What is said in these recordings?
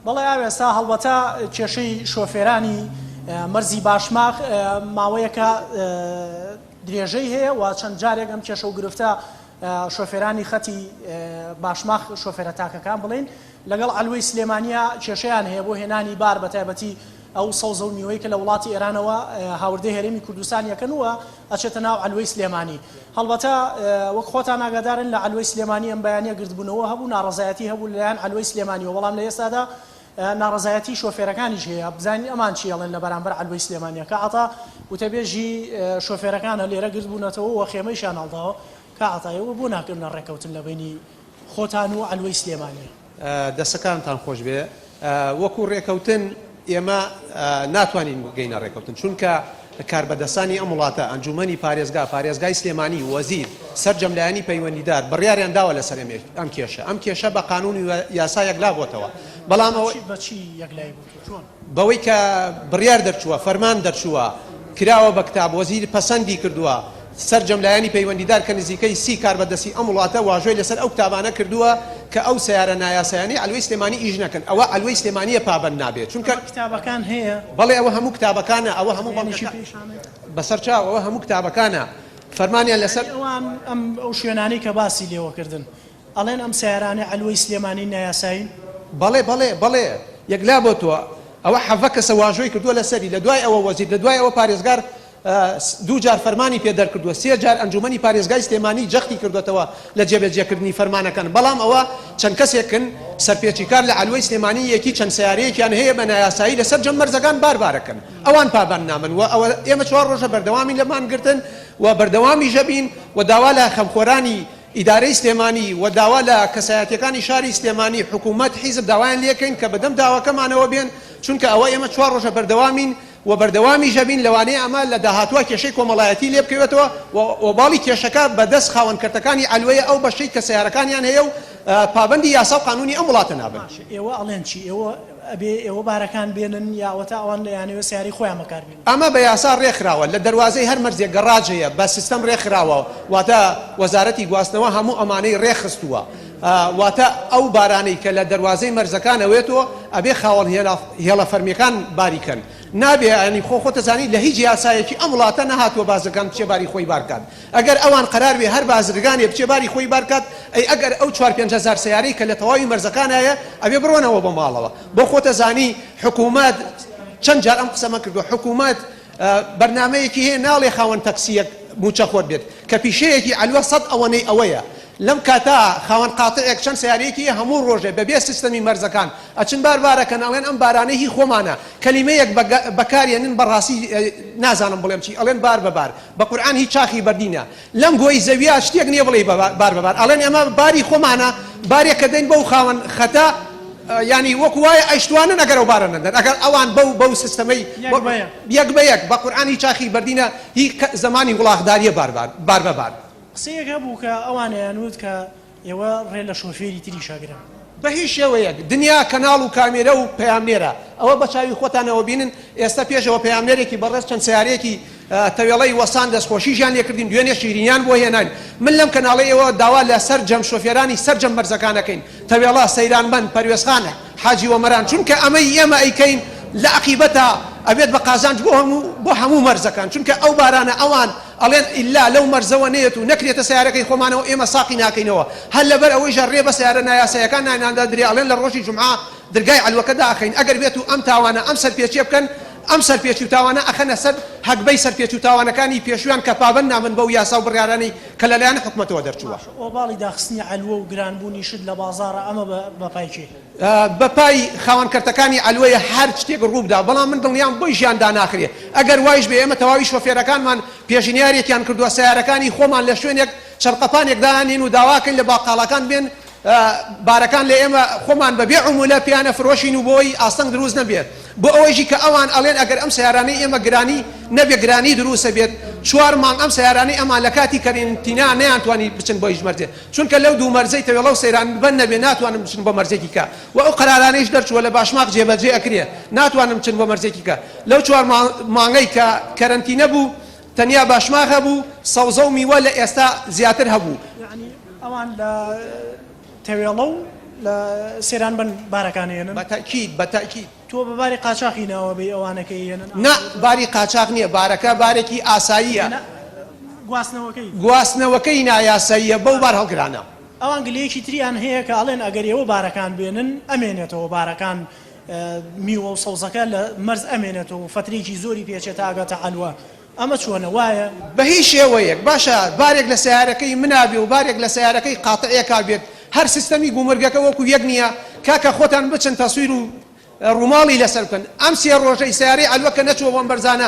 بەڵێ ئاوێستا هەڵبەتە کێشەی شۆفێرانی مەرزی باشماغ ماوەیەکە درێژەی هەیە و چەند جارێک ئەم کێشە و گرفتە شۆفێرانی خەتی باشماغ شۆفێرە تاکەکان بڵێن لەگەڵ ئەلوەی سلێمانیە کێشەیان هەیە بۆ هێنانی بار بە تایبەتی ئەو سەوزە و میوەی کە لە وڵاتی ئێرانەوە هاوردەی هەرێمی کوردستان یەکەنەوە ئەچێتە ناو ئەلوەی سلێمانی. هەڵبەتە وەک خۆتان ئاگادارن لە ئەلوەی سلێمانی ئەم بەیانیە گرتبوونەوە هەبوو، ناڕەزایەتی هەبوو لەلایەن ئەلوەی سلێمانیەوە، بەڵام لە ئێستادا ناڕەزایەتی شۆفێرەکانیش هەیە. بزانین ئەمان چیڵێن لە بەرامبەر ئەلوەی سلێمانیە کە عەتا وتەبێژی شۆفێرەکانە لێرە گرتبوونەتەوە و خێمەیشان هەڵداوە کە عەتایەوە بۆ ناکردنە ڕێکەوتن لە بینی خۆتان و ئەلوەی سلێمانی. دەستەکانتان خۆش بێ. وەکو ڕێکەوتن ئێمە ناتوانین گەینە ڕێکەوتن، چونکە کاربەدەستانی ئەم وڵاتە ئەنجومەنی پارێزگای سلێمانی وەزیر سەرجەملایانی پەیوەندیدار بڕیاریان داوە لەسەر ئەم کێشە. ئەم کێشە بە قانون و یاسا یەکلا بۆتەوە، بەڵام بەوەی کە بڕیار دەرچووە، فەرمان دەرچووە، کراوە بە کتاب، وەزیر پەسەندی کردووە، سەرجەملایانی پەیوەندیدار کە نزیکەی 30 کاربەدەستی ئەم وڵاتە واژۆی لەسەر ئەو کتابانە کردووە کە ئەو سیارە نایاسایانی ئەلوەی سلێمانی ئیژ نەکەن. ئەوە ئەلوەی سلێمانیە پابەند نابێت، چونکە کتابەکان هەیە. بەڵێ ئەوە هەموو کتابەکانە، ئەوە هەموو بەسەر چاو، ئەوە هەموو کتابەکانە فەرمانیان لەسەر ئەوان ئەم ئەو شوێنانەی کە باسی لێوەکردن ئەڵێن ئەم سیارانە ئەلوەی سلێمانی نایاساین. بەڵێ یەکلا بۆ تۆ ئەوە حەڤە کەسە واژۆی کردووە لەسەری، لە دوای ئەوە وەزیر، لە دوای ئەوە پارێزگار 2 جار فەرمانی پێدەر کردووە، 3 جار ئەنجومەنی پارێزگای سلێمانی جەختی کردوێتەوە لە جێبەجێکردنی فەرمانەکان. بەڵام ئەوە چەند کەسێکن سەرپێچی کار لە ئەلوەی سلێمانی یەکی چەند سیارەیەکیان هەیە بە نایاسایی لەسەر جەم مەرزەکان باربارەکەن، ئەوان پابەند نامن و ئەوە ئێمە 4 ڕۆژە بەردەوامی لەمان گرتن و بەردەوامی ژەبین و داوا لە خەمخۆرانی ئیدارەی سلێمانی و داوا لە کەسایەتیەکانی شاری سلێمانی حکوومەت حیزب داوایان لێکەین کە بەدەم داواکەمانەوە بێن، چونکە ئەوە ئێمە 4 ڕۆژە بەردەوامین و بەردەوامی ژەبین لەوانەیە ئەمە لە داهاتوە کێشەی کۆمەڵایەتی لێ بکەوێتەوە و باڵی کێشەکە بەدەست خاوەنکەرتەکانی ئەلوەیە ئەو بەشەی کە سیارەکانیان هەیە و پابەندی یاسا و قانونی ئەم وڵاتە نابن. ئێوە ئەڵێن چی؟ ئێوە بارەکان بێنن یاوەتە ئەوان لەیانەوە سیاری خۆیان بەکاربێنن؟ ئەمە بە یاسا ڕێکخراوە، لە دەواازەی هەر مەرجێک گەڕاج هەیە بە سیستەم ڕێکخراوە، واتە وەزارەتی گواستنەوە هەموو ئەمانەی ڕێخستووە، واتە ئەو بارانەی کە لە دەواازەی مەرزەکانەوێتەوە ئەبێ خاوەن هێڵە فەرمیەکان باریکەن. نابێ ئەنی خۆتەزانی لە هیچ یاسایەکی ئەم وڵاتە نەهاتووە بازرگان بچێ باری خۆی بارکات. ئەگەر ئەوان قەرار بێ هەر بازرگانێ بچێ باری خۆی بارکات، ئەگەر ئەو 4-5 هەزار سیارەی کە لە تەواوی مەرزەکان هەیە ئەبێ بڕۆنەوە بە ماڵەوە. بۆ خۆتەزانی حکوومەت چەند جار ئەم قسەمە کردووە، حکوومەت بەرنامەیەکی هەیە ناڵێ خاوەن تەکسیەک موچە خۆت بێت کە پیشەیەکی ئەلوە 100 ئەوەنەی ئەوەیە. لەم کاتا خاوەن قاتعێک چەند سیارەیەکی هەموو ڕۆژێ بەبێ سیستەمی مەرزەکان ئەچن باربارەکەن، ئەڵێن ئەم بارانەی هی خۆمانە، کەلیمەیەک بەکارێنن بەڕاستی نازانم بڵێم چی، ئەڵێن بار بەبار، بە قورئان هیچ چاخی بەردینە، لەم گۆی زەویە شتێک نییە بڵێ بار بەبار، ئەڵێن ئەمە باری خۆمانە، بارێک کە دەین بەو خاوەن خەتا ینی وەکو وایە ئەیشتوانن ئەگەر ئەو بارە نەدەن، ئەگەر ئەوان بەو سیستەمەی یەک بە یەک بە قورئان هیچ چاخی بەردینە، هی زمانی وڵاغداریە بار بەبار. قسەیەک هەبوو کە ئەوانەیانوت کە ئێوە ڕێ لە شۆفێری تری شاگرن بە هیچ شێوەیەک، دنیا کەناڵ و کامێرە و پەیامنێرە، ئەوە بە چاوی خۆتانەوە بینن. ئێستا پێشەوە پەیامنێرێکی بەڕێز چەند سیارەیەکی تەوێڵەی وەسان دەستخۆشیژیان لێکردین، دوێنێ شیرینیان بۆ هێنان. من لەم کەناڵی ئێوە داوا لە سەرجەم شۆفێرانی سەرجەم مەرزەکانەکەین، تەوێڵا سەیرانبەن پەروێزخانە حاجی وەمەران، چونکە ئەمەی ئێمە ئەیکەین لە عەقیبەتە ئەبێت بە قازانج بۆ هەموو مەرزەکان، چونکە ئەو بارانە ئەوان ئەڵێن ئیلا لەو مەرزەوە نێت و نەکرێتە سیارەکەی خۆمانەوە ئێمە ساقی ناکەینەوە، هەر لەبەر ئەوەی ژەڕێ بە سیارە نایاسایەکان ناناندا درێ، ئەڵێن لە ڕۆژی جومعە دەرگای ئەلوەکەدا ئەخەین، ئەگەر بێت و ئەم تاوانە ئەم سەرپێچیە بکەن، ئەم سەرپێچی و تاوانە ئەخەنە سەر هەکبەی سەرپێچ و تاوانەکانی پێشویان کە پابەند نامن بەو یاسا و بڕیارانەی کە لەلایەن حکوومەتەوە دەرچووە. ئۆباڵی داخستنی ئەلوە و گرانبوونی شت لە بازاڕە ئەمە بەپای چێ؟ بەپای خاوەنکەرتەکانی ئەلوەیە هەر شتێک ڕووبدا، بەڵام من دڵنیام بۆی ژیاندا ناخرێ. ئەگەر وایش بێ ئێمە تەواوی شۆفێرەکانمان پێشنیارێکیان کردووە سیارەکانی خۆمان لە شوێنێک چەرقەپانێک داهێنین و داواکەین لە باقاڵەکان بێن بارەکان لە ئێمە خۆمان بەبێ عمولە پیانە فرۆشین و بۆی ئاستەنگ دروست نەبێت، بۆ ئەوەیژی کە ئەوان ئەڵێن ئەگەر ئەم سیارانەی ئێمە گرانی نەبێ گرانی دروستە بێت، 4 مانگ ئەم سیارانەی ئەمان لە کاتی کەرێنتینا نەیانتوانی بچن بۆ هیچ مەرجێ، چونکە لەو 2 مەرزەی تەوێڵە و سەیران بن نەبێ ناتوانم بچن بۆ مەرجێکی کە، و ئەو قەرارانەیش دەرچووە لە باشماق جێبەجێ ئەکرێ، ناتوانم بچن بۆ مەرجێکی کە. لەو 4 مانگەی کە کەرەنتینە بوو تەنیا باشماق هەبوو، سەوزە و میوە لە ئێستا زیاتر هەبوو. ئەوان لە تەوێڵە و لە سێران بن بارەکانێنن بەتاکید تۆ بە باری قاچاقینەوە بێ ئەوانەکەی هێنن نا باری قاچاق نییە بارەکە بارێکی ئاساییە گواستنەوەکەی نایاساییە بەو بار هەڵگرانە ئەوان گلەیەکی تریان هەیە کە ئەڵێن ئەگەر ئێوە بارەکان بێنن ئەمێنێتەوە بارەکان میوە و سەوزەکە لە مەرز ئەمێنێتەوە فترێکی زۆری پێچێت ئاگاتە حەلوە ئەمە چۆنە وایە بە هیچ شێوەیەک باشە بارێک لە سیارەکەی منابێ و بارێک لە سیارەکەی قاتعەکە بێت هەر سیستەمی گومرگەکە وەکو یەک نییە کاکە خۆتان بچن تەسویر و ڕووماڵی لەسەر بکەن ئەم سێ ڕۆژەی سیارەی ئەلوەکە نەچوە بۆم بەرزانە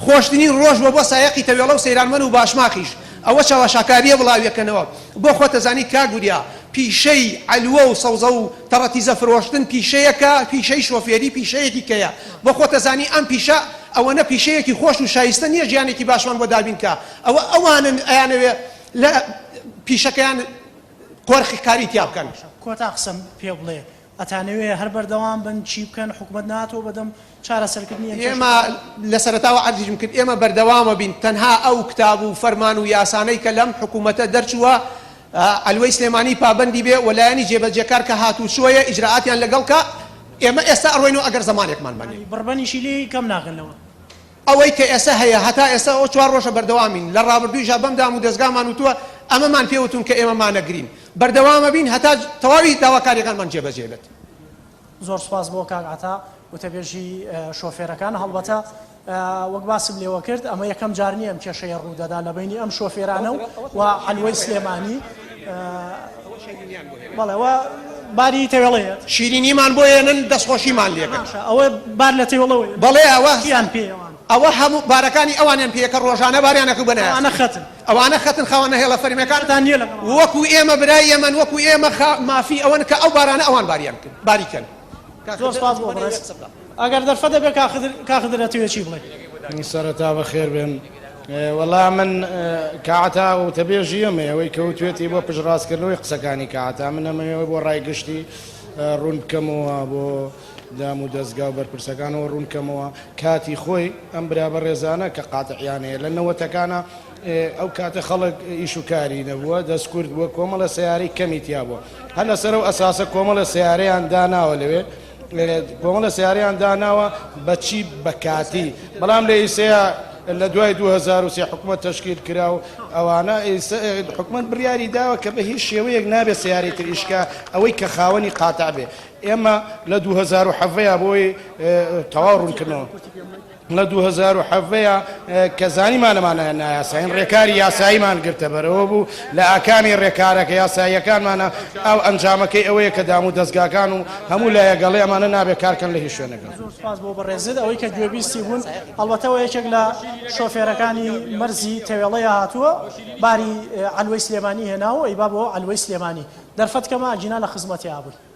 خۆشترین ڕۆژ بۆ سایەقی تەوێڵە و سەیرانمەن و باشماخیش ئەوە چاوەشاکاریە بڵاویەکەنەوە بۆ خۆتەزانی کاگوریا پیشەی ئەلوە و سەوزە و تەڕەتیزە فرۆشتن پیشەیەکە پیشەی شۆفێری پیشەیەکی کەیە بۆ خۆتەزانی ئەم پیشە ئەوەنە پیشەیەکی خۆش و شایستە نییە ژیانێکی باشمان بۆ دابینکە ئەوە ئەوانن ئەیانەوێ لە پیشەکەیان قۆرخی کاری تیا بکەن کۆتا قسم پێ بڵێ ئەتانەوێ هەر بەردەوام بن چی بکەن حکومت ناتۆ بەدەم چارەسەرکردنی ئێمە لە سەرەتاوە عەرزیشم کرد ئێمە بەردەوامە بین تەنها ئەو کتاب و فەرمان و یاسانەی کە لەم حکوومەتە دەرچووە ئەلوەی سلێمانی پابەندی بێ وەلایەنی جێبەجێکار کە هاتووشۆیە ئیجراعاتیان لەگەڵکە ئێمە ئێستا ئەڕۆینەوە ئەگەر زمانێکمان بەنێ بڕبەنیشی لێ کەم ناغنەوە ئەوەی کە ئێستا هەیە هەتا ئێستا ئەو 4 ڕۆژە بەردەوامین لە ڕابردوویژا بەم دام و دەستگامان وتووە ئەمەمان پێوتون کە ئێمەمانەگرین بەردەوامە بین هەتا تەواوی داواکاریەکانمان جێبەجێ بێت زۆر سپاس بۆ کاکعتا وتەبێژی شۆفێرەکان هەڵبەتە وەک باسم لێوە کرد ئەمە یەکەم جار نیە ئەم کێشەیە ڕوودەدا لە بینی ئەم شۆفێرانە و ئەلوەی سلێمانی بەڵێەوە باری تەوێڵەیەت شیرینیمان بۆ هێنن دەستخۆشیمان لێکەن ئەوە بار لە تەوێڵەوەی بەڵێ ئەوە کیان پێوان ئەوە هەموو بارەکانی ئەوانیان پێکە ڕۆژانە باریانەکە بنایە ئەوانە خەتن خاوەنە هێڵە فەرمیەکانتان نیە وەکو ئێمە برای ئێمەن وەکو ئێمە مافی ئەوەن کە ئەو بارانە ئەوان باریکەن زۆر سپاس بۆ بڕێز ئەگەر دەرفە دەبێت کاخدر دەتەوێت چی بڵێ سەرەتا بەخێر بێن وەڵا من کاعتا و تەبێژی ئەمە ئەوەی کەوتوێتی بۆ پشڕاستکردنەوەی قسەکانی کاعتا من ئەمەوەی بۆ ڕایگەشتی ڕوون بکەمەوە بۆ دام و دەستگا و بەرپرسەکانەوە ڕوون بکەمەوە کاتی خۆی ئەم برابە ڕێزانە کە قاتعیانەیە لە نەوەتەکانە ئەو کاتە خەڵک ئیش و کاری نەبووە دەستکورد بووە کۆمەڵە سیارەی کەمی تیا بووە هەر لەسەر ئەو ئەساسە کۆمەڵە سیارەیان داناوە لەوێ کۆمەڵە سیاریان داناوە بەچی بەکاتی بەڵام لە ئیسەیە لە دوای 2003 حکومەت تشکیل کرا و ئەوانە حکومەت بڕیاری داوە کە بە هیچ شێوەیەک نابێت سیاری تریشکە ئەوەی کە خاوەنی قاتع بێ ئێمە لە 2007 بۆی تەواو ڕوونکردنەوە لە 2007 کە زانیمانەمانە نایاساین ڕێکاری یاساییمان گرتە بەرەوە بوو لە ئاکامی ڕێکارەکە یاساییەکانمانە ئەو ئەنجامەکەی ئەوەیە کە دام و دەستگاکان و هەموو لایەگەڵێ ئەمانە نابێت کارکەن لە هیچ شوێنەکە زۆر سپاس بۆ بەڕێزت ئەوەی کە گوێبیستی بوون هەڵبەتەوە یەکێک لە شۆفێرەکانی مەرزی تەوێڵەیە هاتووە باری ئەلوەی سلێمانی هێناوە ئەیبا بۆ ئەلوەی سلێمانی دەرفەت کەمە ئەجینا لە خزمەتی ئابووی